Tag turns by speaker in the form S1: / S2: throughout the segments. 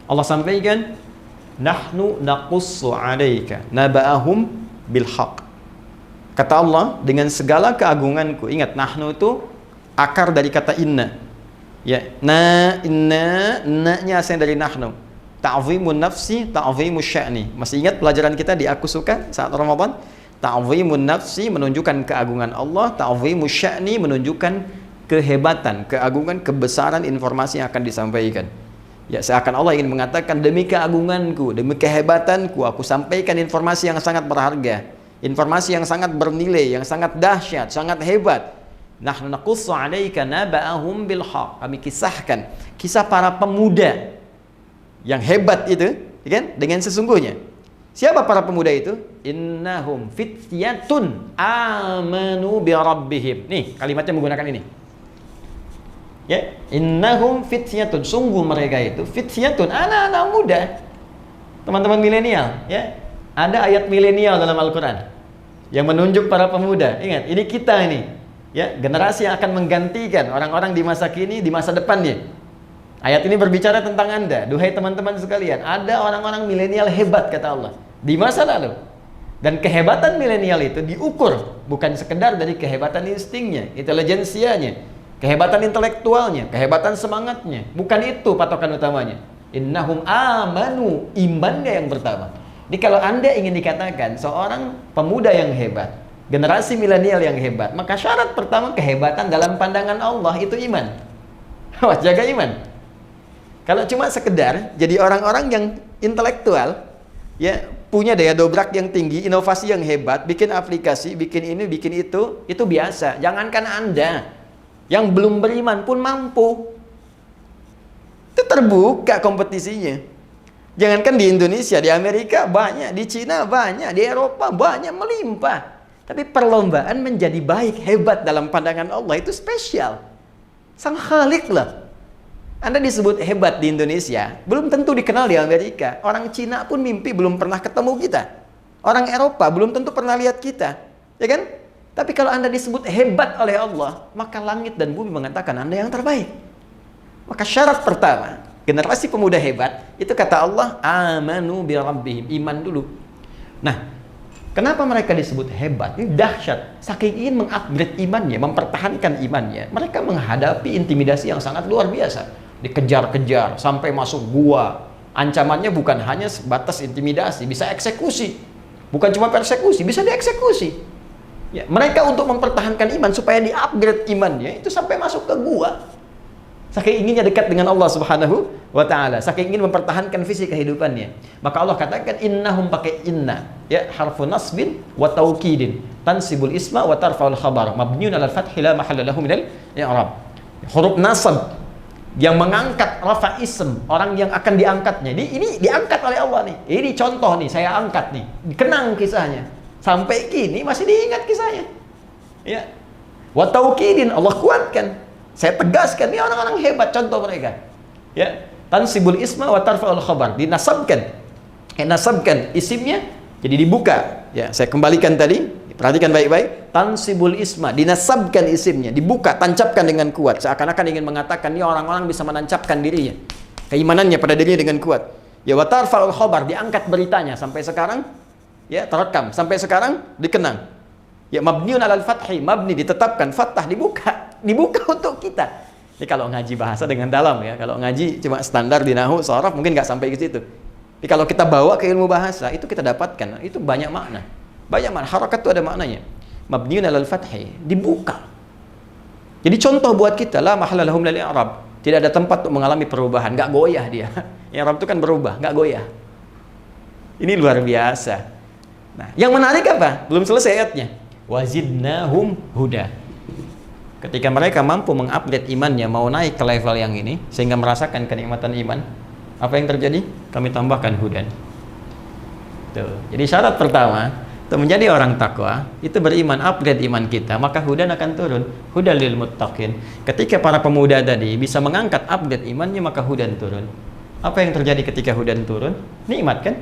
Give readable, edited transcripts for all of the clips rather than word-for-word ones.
S1: Allah sampaikan, nahnu naqussu 'alaika naba'ahum bil haqq. Kata Allah, dengan segala keagunganku. Ingat, nahnu itu akar dari kata inna. Ya, na-nya asal dari nahnu. Ta'zimun nafsi, ta'zimus sya'ni. Masih ingat pelajaran kita di Aku Suka saat Ramadan? Ta'zimun nafsi menunjukkan keagungan Allah, ta'zimus sya'ni menunjukkan kehebatan, keagungan, kebesaran informasi yang akan disampaikan. Ya, seakan Allah ingin mengatakan, demi keagunganku, demi kehebatanku, aku sampaikan informasi yang sangat berharga. Informasi yang sangat bernilai, yang sangat dahsyat, sangat hebat. Nahnu naqussu 'alaika naba'ahum bil haqq. Kami kisahkan kisah para pemuda yang hebat itu, kan? Dengan sesungguhnya. Siapa para pemuda itu? Innahum fityatun amanu bi rabbihim. Nih, kalimatnya menggunakan ini. Ya, innahum fityatun. Sungguh mereka itu fityatun, anak-anak muda. Teman-teman milenial, ya. Ada ayat milenial dalam Al-Quran yang menunjuk para pemuda. Ingat, ini kita ini, ya, generasi yang akan menggantikan orang-orang di masa kini, di masa depannya. Ayat ini berbicara tentang Anda, duhai teman-teman sekalian. Ada orang-orang milenial hebat, kata Allah, di masa lalu. Dan kehebatan milenial itu diukur bukan sekedar dari kehebatan instingnya, intelijensianya, kehebatan intelektualnya, kehebatan semangatnya. Bukan itu patokan utamanya. Innahum amanu, imannya yang pertama. Jadi kalau Anda ingin dikatakan seorang pemuda yang hebat, generasi milenial yang hebat, maka syarat pertama kehebatan dalam pandangan Allah itu iman. Awas, jaga iman. Kalau cuma sekedar jadi orang-orang yang intelektual, ya, punya daya dobrak yang tinggi, inovasi yang hebat, bikin aplikasi, bikin ini, bikin itu biasa. Jangankan Anda yang belum beriman pun mampu. Itu terbuka kompetisinya. Jangankan di Indonesia, di Amerika banyak, di Cina banyak, di Eropa banyak, melimpah. Tapi perlombaan menjadi baik, hebat dalam pandangan Allah itu spesial. Sang Khalik lah. Anda disebut hebat di Indonesia, belum tentu dikenal di Amerika. Orang Cina pun mimpi belum pernah ketemu kita. Orang Eropa belum tentu pernah lihat kita. Ya kan? Tapi kalau Anda disebut hebat oleh Allah, maka langit dan bumi mengatakan Anda yang terbaik. Maka syarat pertama, generasi pemuda hebat, itu kata Allah, amanu bi rabbihim, iman dulu. Nah, kenapa mereka disebut hebat? Ini dahsyat. Saking ingin mengupgrade imannya, mempertahankan imannya, mereka menghadapi intimidasi yang sangat luar biasa. Dikejar-kejar, sampai masuk gua. Ancamannya bukan hanya sebatas intimidasi, bisa eksekusi. Bukan cuma persekusi, bisa dieksekusi. Ya, mereka untuk mempertahankan iman, supaya di-upgrade imannya, itu sampai masuk ke gua. Saking inginnya dekat dengan Allah Subhanahu wa ta'ala, saking ingin mempertahankan visi kehidupannya. Maka Allah katakan innahum, pakai inna, ya, harfu nasbin wa taukidin, tansibul isma wa tarfa'ul khabar, mabniun 'alal fathi la mahalla lahu minal i'rab. Huruf nasab yang mengangkat rafa ism, orang yang akan diangkatnya. Ini diangkat oleh Allah nih. Ini contoh nih, saya angkat nih. Kenang kisahnya. Sampai kini masih diingat kisahnya. Ya. Wa taukidin, Allah kuatkan. Saya tegaskan, ini orang-orang hebat, contoh mereka. Ya, tansibul isma wa tarfa'ul khabar, dinasabkan. Nasabkan isimnya, jadi dibuka. Ya, saya kembalikan tadi, perhatikan baik-baik. Tansibul isma, dinasabkan isimnya, dibuka, tancapkan dengan kuat. Seakan-akan ingin mengatakan, ini orang-orang bisa menancapkan dirinya, keimanannya pada dirinya dengan kuat. Ya, wa tarfa'ul khabar, diangkat beritanya sampai sekarang, ya, terekam sampai sekarang dikenang. Ya, mabniun 'alal fathi, mabni ditetapkan, fathah dibuka untuk kita. Ini kalau ngaji bahasa dengan dalam, ya. Kalau ngaji cuma standar di nahwu, sharaf mungkin nggak sampai ke situ. Tapi kalau kita bawa ke ilmu bahasa, itu kita dapatkan, itu banyak makna. Banyak makna, harakat itu ada maknanya. Mabniun 'alal fathi, dibuka. Jadi contoh buat kita, la mahalla lahum minal i'rab. Tidak ada tempat untuk mengalami perubahan, nggak goyah dia. I'rab itu kan berubah, nggak goyah. Ini luar biasa. Nah, yang menarik apa? Belum selesai ayatnya. Wazidnahum huda. Ketika mereka mampu mengupgrade imannya, mau naik ke level yang ini, sehingga merasakan kenikmatan iman, apa yang terjadi? Kami tambahkan hudan. Tuh. Jadi syarat pertama, untuk menjadi orang takwa, itu beriman, upgrade iman kita, maka hudan akan turun. Hudan lil muttaqin. Ketika para pemuda tadi bisa mengangkat upgrade imannya, maka hudan turun. Apa yang terjadi ketika hudan turun? Nikmat kan?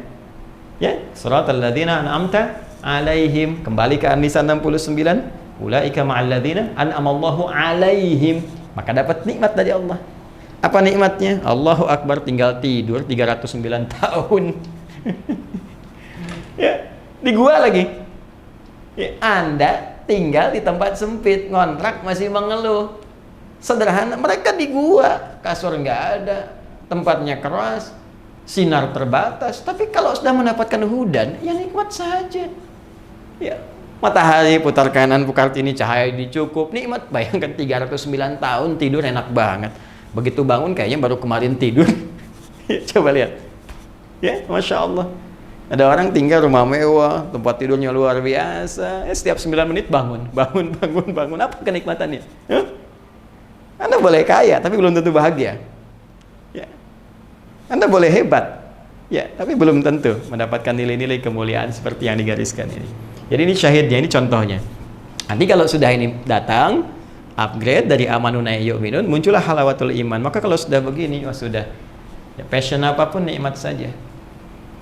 S1: Ya, suratal ladzina an'amta alaihim, kembali ke An-Nisa 69, ulaika ma'al ladzina an'amallahu alaihim, maka dapat nikmat dari Allah. Apa nikmatnya? Allahu Akbar, tinggal tidur 309 tahun. Ya, di gua lagi. Ya, Anda tinggal di tempat sempit, ngontrak masih mengeluh. Sederhana, mereka di gua, kasur nggak ada, tempatnya keras, sinar terbatas. Tapi kalau sudah mendapatkan hudan, ya nikmat saja. Ya, matahari putar kanan, putar kiri, cahaya dicukup, nikmat. Bayangkan 309 tahun tidur enak banget. Begitu bangun kayaknya baru kemarin tidur. Ya, coba lihat. Ya, Masya Allah. Ada orang tinggal rumah mewah, tempat tidurnya luar biasa. Ya, setiap 9 menit bangun. Apa kenikmatannya? Huh? Anda boleh kaya, tapi belum tentu bahagia. Ya. Anda boleh hebat, ya, tapi belum tentu mendapatkan nilai-nilai kemuliaan seperti yang digariskan ini. Jadi ini syahidnya, ini contohnya. Nanti kalau sudah ini datang, upgrade dari amanuna yu'minun, muncullah halawatul iman. Maka kalau sudah begini, sudah. Ya, passion apapun nikmat saja.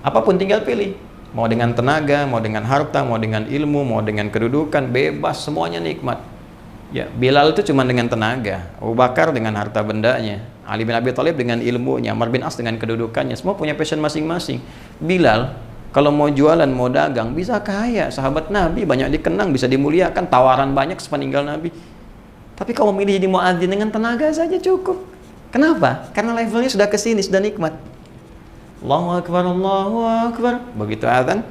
S1: Apapun tinggal pilih. Mau dengan tenaga, mau dengan harta, mau dengan ilmu, mau dengan kedudukan, bebas, semuanya nikmat. Ya, Bilal itu cuma dengan tenaga, Abu Bakar dengan harta bendanya, Ali bin Abi Thalib dengan ilmunya, Amr bin As dengan kedudukannya, semua punya passion masing-masing. Bilal kalau mau jualan, mau dagang, bisa kaya. Sahabat Nabi banyak dikenang, bisa dimuliakan, tawaran banyak sepeninggal Nabi. Tapi kalau memilih jadi muadzin dengan tenaga saja cukup. Kenapa? Karena levelnya sudah ke sini, sudah nikmat. Allahu Akbar, Allahu Akbar. Begitu azan,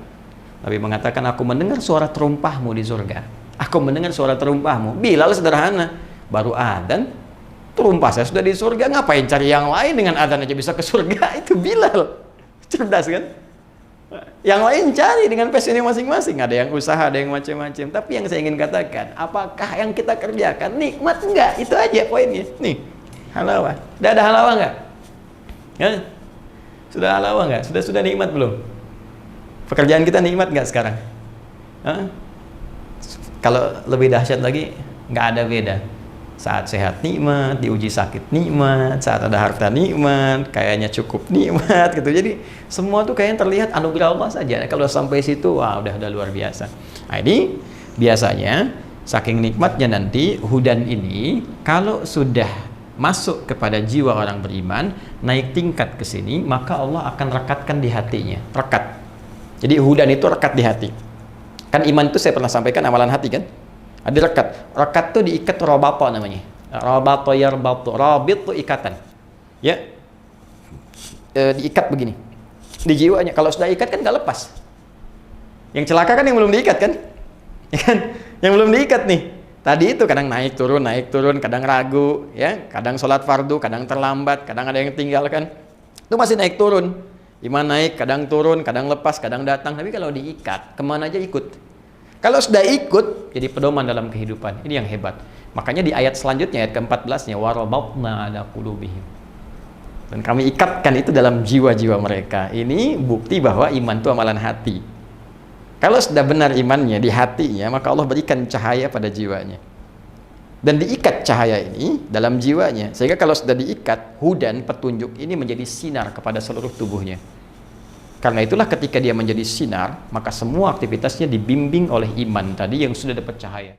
S1: Nabi mengatakan, aku mendengar suara terumpahmu di surga. Aku mendengar suara terumpahmu. Bilal sederhana, baru adzan, terumpah saya sudah di surga. Ngapain cari yang lain, dengan adzan aja bisa ke surga? Itu Bilal. Cerdas kan? Yang lain cari dengan passionnya masing-masing. Ada yang usaha, ada yang macam-macam. Tapi yang saya ingin katakan, apakah yang kita kerjakan nikmat? Enggak, itu aja poinnya. Nih, halawah. Sudah ada halawah enggak? Ya? Sudah halawah enggak? Sudah nikmat belum? Pekerjaan kita nikmat enggak sekarang? Hah? Kalau lebih dahsyat lagi, nggak ada beda. Saat sehat nikmat, diuji sakit nikmat, saat ada harta nikmat, kayaknya cukup nikmat gitu. Jadi semua tuh kayaknya terlihat anugerah Allah saja. Kalau sampai situ, wah udah luar biasa. Nah, ini biasanya saking nikmatnya nanti hudan ini kalau sudah masuk kepada jiwa orang beriman, naik tingkat ke sini, maka Allah akan rekatkan di hatinya. Rekat. Jadi hudan itu rekat di hati. Kan iman itu saya pernah sampaikan amalan hati kan? Ada rekat. Rekat itu diikat rabato namanya. Rabato yarbatu. Rabit itu ikatan. Ya. Diikat begini. Di jiwanya. Kalau sudah ikat kan nggak lepas. Yang celaka kan yang belum diikat kan? Ya kan? Yang belum diikat nih. Tadi itu kadang naik turun, kadang ragu, ya, kadang sholat fardu, kadang terlambat, kadang ada yang tinggalkan. Itu masih naik turun. Iman naik, kadang turun, kadang lepas, kadang datang. Tapi kalau diikat, kemana aja ikut. Kalau sudah ikut, jadi pedoman dalam kehidupan. Ini yang hebat. Makanya di ayat selanjutnya, ayat ke-14-nya, warabatna ala qulubihim. Dan kami ikatkan itu dalam jiwa-jiwa mereka. Ini bukti bahwa iman itu amalan hati. Kalau sudah benar imannya di hatinya, maka Allah berikan cahaya pada jiwanya. Dan diikat cahaya ini dalam jiwanya, sehingga kalau sudah diikat, hudan petunjuk ini menjadi sinar kepada seluruh tubuhnya. Karena itulah ketika dia menjadi sinar, maka semua aktivitasnya dibimbing oleh iman tadi yang sudah dapat cahaya.